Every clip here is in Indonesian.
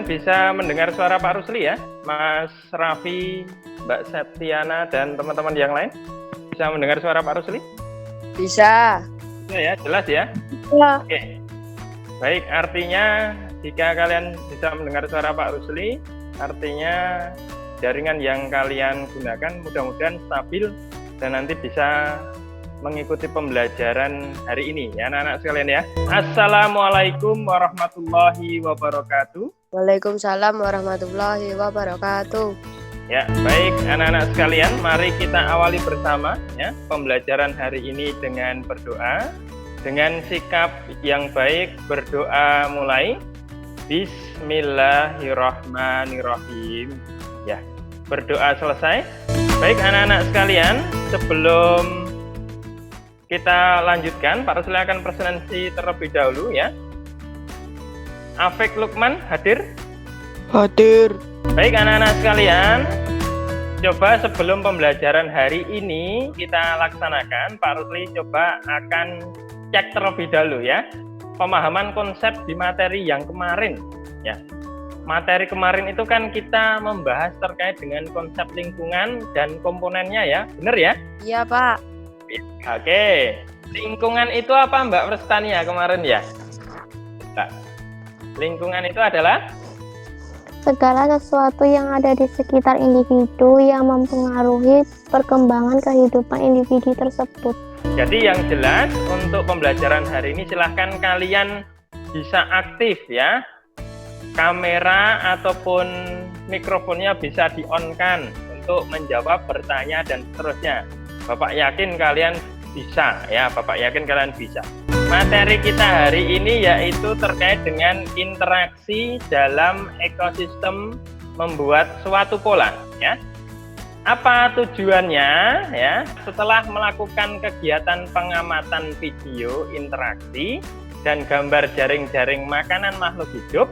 bisa mendengar suara Pak Rusli ya? Mas Raffi, Mbak Septiana, dan teman-teman yang lain? Bisa mendengar suara Pak Rusli? Bisa. Bisa ya, jelas ya? Ya. Oke. Baik, artinya jika kalian bisa mendengar suara Pak Rusli, artinya jaringan yang kalian gunakan mudah-mudahan stabil dan nanti bisa mengikuti pembelajaran hari ini ya anak-anak sekalian ya. Assalamualaikum warahmatullahi wabarakatuh. Waalaikumsalam warahmatullahi wabarakatuh. Ya, baik anak-anak sekalian, mari kita awali bersama ya pembelajaran hari ini dengan berdoa. Dengan sikap yang baik berdoa mulai. Bismillahirrahmanirrahim. Ya, berdoa selesai. Baik anak-anak sekalian, sebelum kita lanjutkan, Pak Rusli akan presentasi terlebih dahulu ya. Afek Lukman hadir? Hadir. Baik anak-anak sekalian, coba sebelum pembelajaran hari ini kita laksanakan, Pak Rusli coba akan cek terlebih dahulu ya pemahaman konsep di materi yang kemarin ya. Materi kemarin itu kan kita membahas terkait dengan konsep lingkungan dan komponennya ya, benar ya? Iya Pak. Oke, lingkungan itu apa Mbak Prestania kemarin ya? Mbak, lingkungan itu adalah segala sesuatu yang ada di sekitar individu yang mempengaruhi perkembangan kehidupan individu tersebut. Jadi yang jelas untuk pembelajaran hari ini silahkan kalian bisa aktif ya. Kamera ataupun mikrofonnya bisa di-on-kan untuk menjawab, bertanya, dan seterusnya. Bapak yakin kalian bisa ya, Bapak yakin kalian bisa. Materi kita hari ini yaitu terkait dengan interaksi dalam ekosistem membuat suatu pola ya. Apa tujuannya ya? Setelah melakukan kegiatan pengamatan video interaksi dan gambar jaring-jaring makanan makhluk hidup,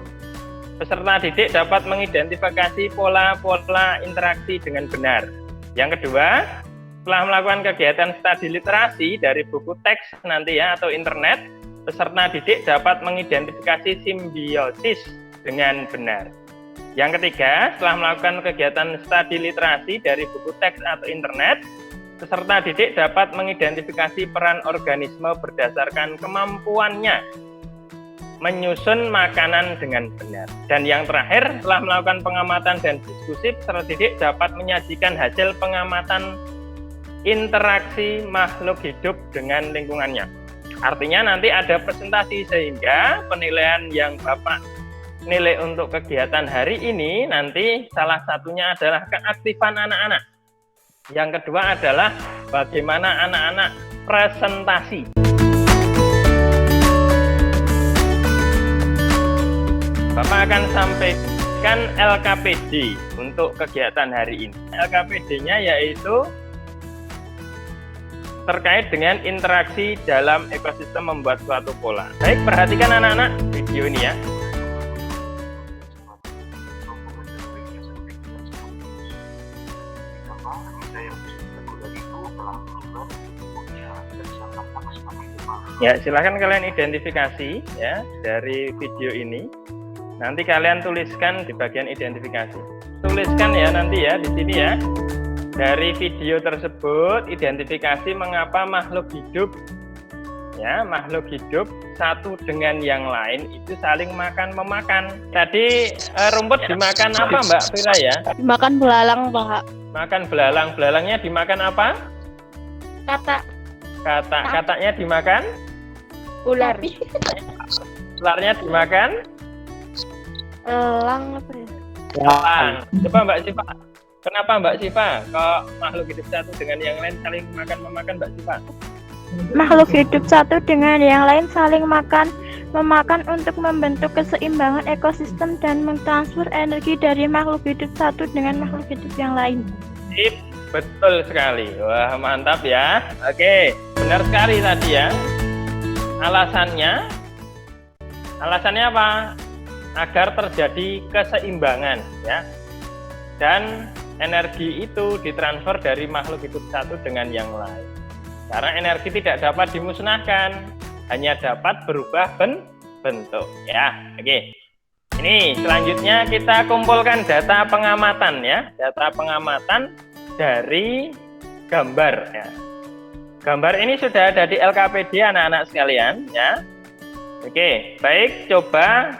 peserta didik dapat mengidentifikasi pola-pola interaksi dengan benar. Yang kedua, setelah melakukan kegiatan studi literasi dari buku teks nanti ya atau internet, peserta didik dapat mengidentifikasi simbiosis dengan benar. Yang ketiga, setelah melakukan kegiatan studi literasi dari buku teks atau internet, peserta didik dapat mengidentifikasi peran organisme berdasarkan kemampuannya menyusun makanan dengan benar. Dan yang terakhir, setelah melakukan pengamatan dan diskusi, peserta didik dapat menyajikan hasil pengamatan interaksi makhluk hidup dengan lingkungannya. Artinya nanti ada presentasi sehingga penilaian yang Bapak nilai untuk kegiatan hari ini nanti salah satunya adalah keaktifan anak-anak. Yang kedua adalah bagaimana anak-anak presentasi. Bapak akan sampaikan LKPD untuk kegiatan hari ini. LKPD-nya yaitu terkait dengan interaksi dalam ekosistem membuat suatu pola. Baik, perhatikan anak-anak video ini ya. Ya, silahkan kalian identifikasi ya dari video ini. Nanti kalian tuliskan di bagian identifikasi. Tuliskan ya nanti ya di sini ya. Dari video tersebut identifikasi mengapa makhluk hidup ya, makhluk hidup satu dengan yang lain itu saling makan memakan. Tadi rumput dimakan apa Mbak Fira ya? Makan belalang, Pak. Makan belalang. Belalangnya dimakan apa? Katanya dimakan? Ular. Ularnya dimakan? Elang apa ya? Elang. Coba Mbak Siva. Kenapa Mbak Siva kok makhluk hidup satu dengan yang lain saling makan memakan Mbak Siva? Makhluk hidup satu dengan yang lain saling makan memakan untuk membentuk keseimbangan ekosistem dan mentransfer energi dari makhluk hidup satu dengan makhluk hidup yang lain. Sip, betul sekali. Wah, mantap ya. Oke, benar sekali tadi ya. Alasannya apa? Agar terjadi keseimbangan ya. Dan energi itu ditransfer dari makhluk hidup satu dengan yang lain. Karena energi tidak dapat dimusnahkan, hanya dapat berubah bentuk ya. Oke. Nih, selanjutnya kita kumpulkan data pengamatan ya. Data pengamatan dari gambar ya. Gambar ini sudah ada di LKPD anak-anak sekalian ya. Oke, baik, coba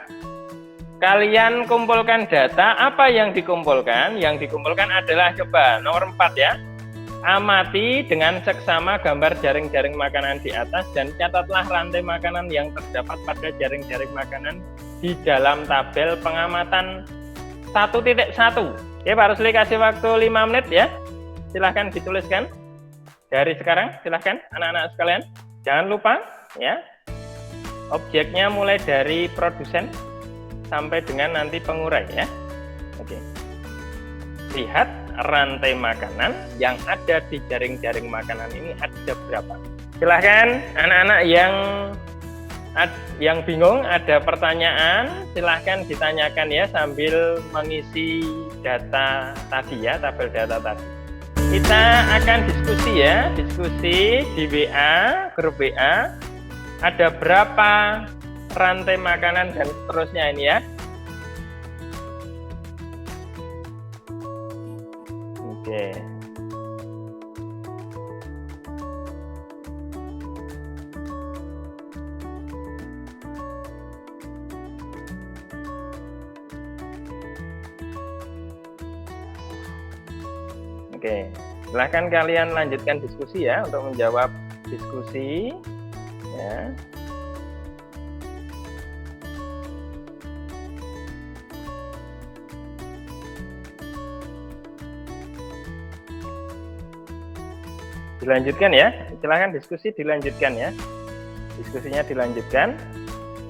kalian kumpulkan data. Apa yang dikumpulkan? Yang dikumpulkan adalah coba nomor 4 ya. Amati dengan seksama gambar jaring-jaring makanan di atas dan catatlah rantai makanan yang terdapat pada jaring-jaring makanan di dalam tabel pengamatan 1.1. Oke, Pak Rusli kasih waktu 5 menit ya. Silahkan dituliskan. Dari sekarang, silahkan anak-anak sekalian. Jangan lupa ya. Objeknya mulai dari produsen sampai dengan nanti pengurai ya. Oke. Lihat rantai makanan yang ada di jaring-jaring makanan ini ada berapa. Silahkan anak-anak yang bingung, ada pertanyaan, silahkan ditanyakan ya sambil mengisi data tadi ya, tabel data tadi. Kita akan diskusi ya, diskusi di WA, grup WA. Ada berapa rantai makanan dan seterusnya ini ya. Oke. Oke, silahkan kalian lanjutkan diskusi ya untuk menjawab diskusi ya. Dilanjutkan ya, silahkan diskusi dilanjutkan ya. Diskusinya dilanjutkan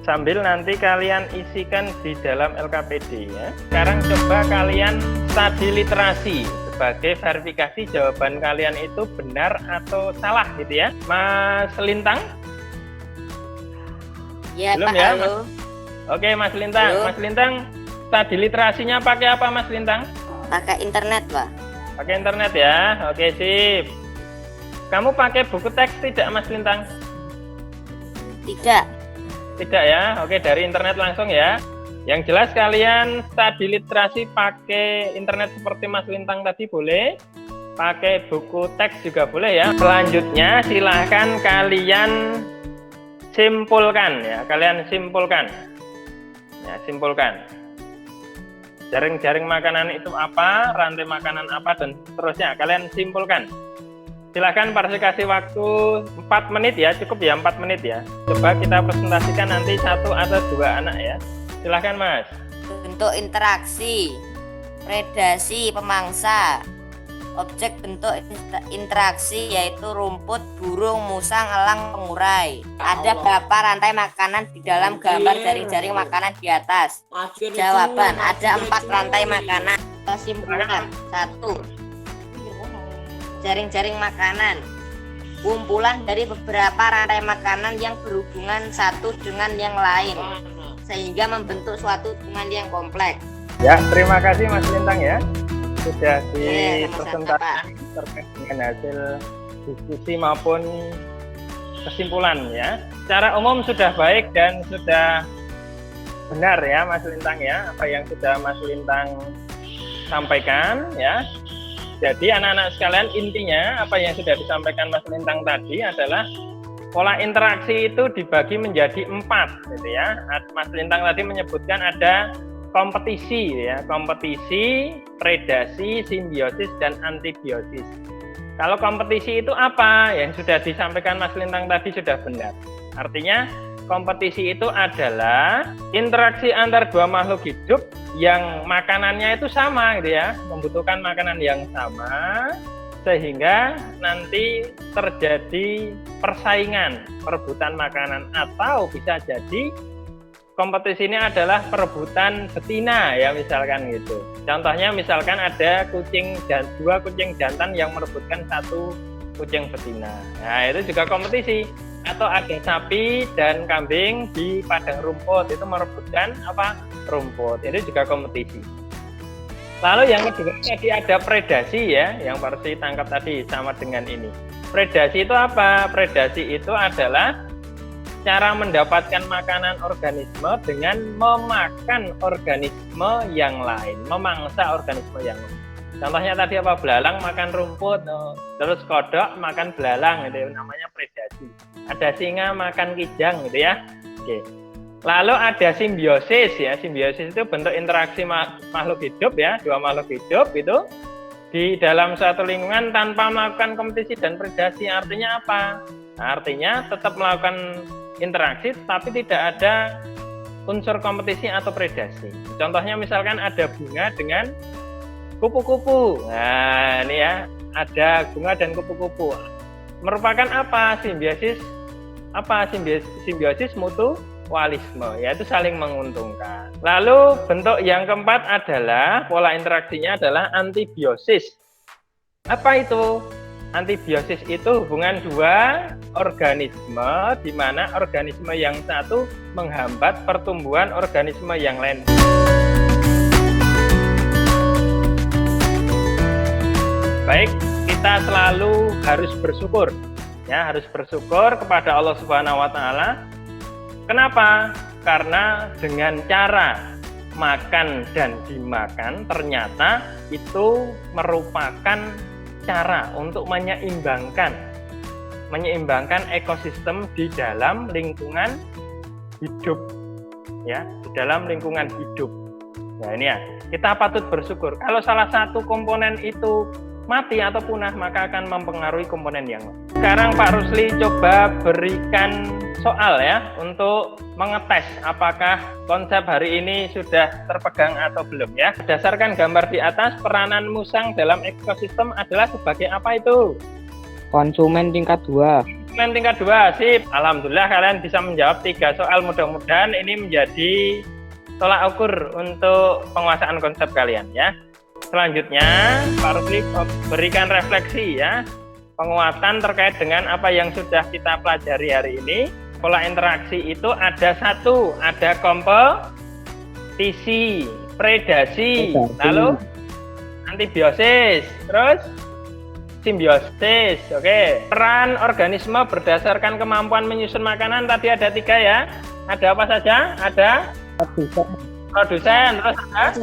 sambil nanti kalian isikan di dalam LKPD ya. Sekarang coba kalian studi literasi sebagai verifikasi jawaban kalian itu benar atau salah gitu ya. Mas Lintang? Ya, belum Pak, ya? halo. Oke, Mas Lintang. Halo. Mas Lintang, studi literasinya pakai apa Mas Lintang? Pakai internet, Pak. Pakai internet ya. Oke, sip. Kamu pakai buku teks tidak Mas Lintang? Tidak. Tidak ya. Oke, dari internet langsung ya. Yang jelas kalian studi literasi pakai internet seperti Mas Lintang tadi boleh. Pakai buku teks juga boleh ya. Selanjutnya silahkan kalian simpulkan ya. Kalian simpulkan. Ya, simpulkan. Jaring-jaring makanan itu apa, rantai makanan apa, dan seterusnya. Kalian simpulkan. Silakan Pak Rusli kasih waktu 4 menit ya, cukup ya 4 menit ya. Coba kita presentasikan nanti 1 atau 2 anak ya. Silakan Mas. Bentuk interaksi, predasi, pemangsa. Objek bentuk interaksi yaitu rumput, burung, musang, elang, pengurai. Ada berapa rantai makanan di dalam gambar jaring-jaring makanan di atas? Jawaban, ada 4 rantai makanan. Kesimpulan, 1. Jaring-jaring makanan, kumpulan dari beberapa rantai makanan yang berhubungan satu dengan yang lain sehingga membentuk suatu hubungan yang kompleks. Ya, terima kasih Mas Lintang ya. Sudah sama-sama, dipresentasikan terkait dengan hasil diskusi maupun kesimpulan ya. Secara umum sudah baik dan sudah benar ya Mas Lintang ya, apa yang sudah Mas Lintang sampaikan ya. Jadi anak-anak sekalian, intinya apa yang sudah disampaikan Mas Lintang tadi adalah pola interaksi itu dibagi menjadi 4 gitu ya. Mas Lintang tadi menyebutkan ada kompetisi ya, kompetisi, predasi, simbiosis, dan antibiosis. Kalau kompetisi itu apa? Yang sudah disampaikan Mas Lintang tadi sudah benar. Artinya kompetisi itu adalah interaksi antar dua makhluk hidup yang makanannya itu sama gitu ya, membutuhkan makanan yang sama sehingga nanti terjadi persaingan, perebutan makanan, atau bisa jadi kompetisi ini adalah perebutan betina ya misalkan gitu. Contohnya misalkan ada dua kucing jantan yang merebutkan 1 kucing betina. Nah, itu juga kompetisi. Atau ada sapi dan kambing di padang rumput itu merebutkan rumput. Itu juga kompetisi. Lalu yang kedua tadi ada predasi ya, yang Pak Rusli tangkap tadi sama dengan ini. Predasi itu apa? Predasi itu adalah cara mendapatkan makanan organisme dengan memakan organisme yang lain, memangsa organisme yang lain. Contohnya tadi apa? Belalang makan rumput, terus kodok makan belalang, gitu, namanya predasi. Ada singa makan kijang, gitu ya. Oke. Lalu ada simbiosis ya. Simbiosis itu bentuk interaksi makhluk hidup ya, dua makhluk hidup itu di dalam suatu lingkungan tanpa melakukan kompetisi dan predasi. Artinya apa? Nah, artinya tetap melakukan interaksi tapi tidak ada unsur kompetisi atau predasi. Contohnya misalkan ada bunga dengan kupu-kupu. Nah, ini ya, ada bunga dan kupu-kupu. Merupakan apa? Simbiosis apa? Simbiosis mutualisme, yaitu saling menguntungkan. Lalu bentuk yang keempat adalah pola interaksinya adalah antibiosis. Apa itu? Antibiosis itu hubungan dua organisme di mana organisme yang satu menghambat pertumbuhan organisme yang lain. Baik, kita selalu harus bersyukur. Ya, harus bersyukur kepada Allah Subhanahu wa taala. Kenapa? Karena dengan cara makan dan dimakan ternyata itu merupakan cara untuk menyeimbangkan ekosistem di dalam lingkungan hidup. Ya, di dalam lingkungan hidup. Nah, ini ya, kita patut bersyukur. Kalau salah satu komponen itu mati atau punah, maka akan mempengaruhi komponen yang lain. Sekarang Pak Rusli coba berikan soal ya untuk mengetes apakah konsep hari ini sudah terpegang atau belum ya. Berdasarkan gambar di atas, peranan musang dalam ekosistem adalah sebagai apa itu? Konsumen tingkat 2. Konsumen tingkat 2, sip. Alhamdulillah kalian bisa menjawab 3 soal. Mudah-mudahan ini menjadi tolak ukur untuk penguasaan konsep kalian ya. Selanjutnya, Pak Rusli berikan refleksi ya, penguatan terkait dengan apa yang sudah kita pelajari hari ini. Pola interaksi itu ada 1, ada kompetisi, predasi, lalu antibiosis, terus simbiosis. Oke. Peran organisme berdasarkan kemampuan menyusun makanan tadi ada 3 ya. Ada apa saja? Ada produsen, terus ada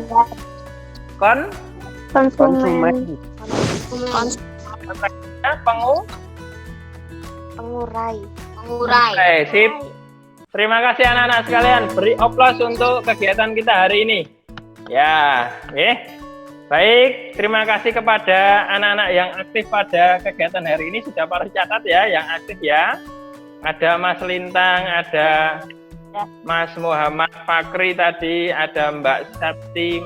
konsumen, pengurai. Oke, sip. Terima kasih anak-anak sekalian. Beri aplaus untuk kegiatan kita hari ini. Ya, baik. Terima kasih kepada anak-anak yang aktif pada kegiatan hari ini. Sudah pada catat ya, yang aktif ya. Ada Mas Lintang, ada Mas Muhammad Fakri tadi, ada Mbak Sapti,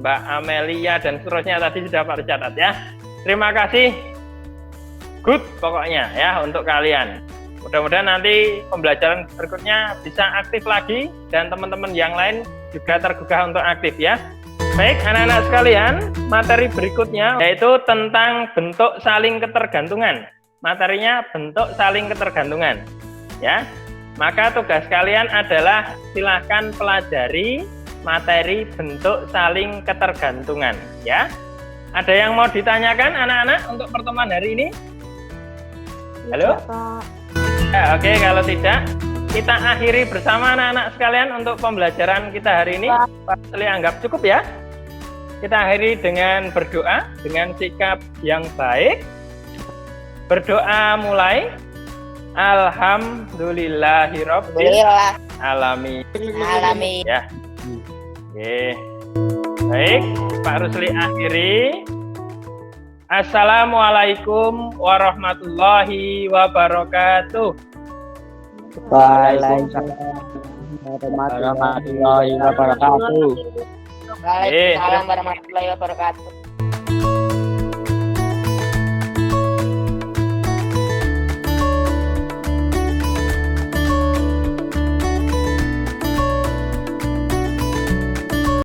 Mbak Amelia, dan seterusnya tadi sudah Pak catat ya. Terima kasih. Good pokoknya ya untuk kalian. Mudah-mudahan nanti pembelajaran berikutnya bisa aktif lagi dan teman-teman yang lain juga tergugah untuk aktif ya. Baik anak-anak sekalian, materi berikutnya yaitu tentang bentuk saling ketergantungan. Materinya bentuk saling ketergantungan ya. Maka tugas kalian adalah silahkan pelajari materi bentuk saling ketergantungan ya. Ada yang mau ditanyakan anak-anak untuk pertemuan hari ini? Halo? Ya, oke, kalau tidak kita akhiri bersama anak-anak sekalian untuk pembelajaran kita hari ini. Pak Rusli anggap cukup ya. Kita akhiri dengan berdoa dengan sikap yang baik. Berdoa mulai. Alhamdulillahirabbil alamin. Ya. Oke. Baik, Pak Rusli akhiri. Assalamualaikum warahmatullahi wabarakatuh. Waalaikumsalam warahmatullahi wabarakatuh. Waalaikumsalam warahmatullahi wabarakatuh.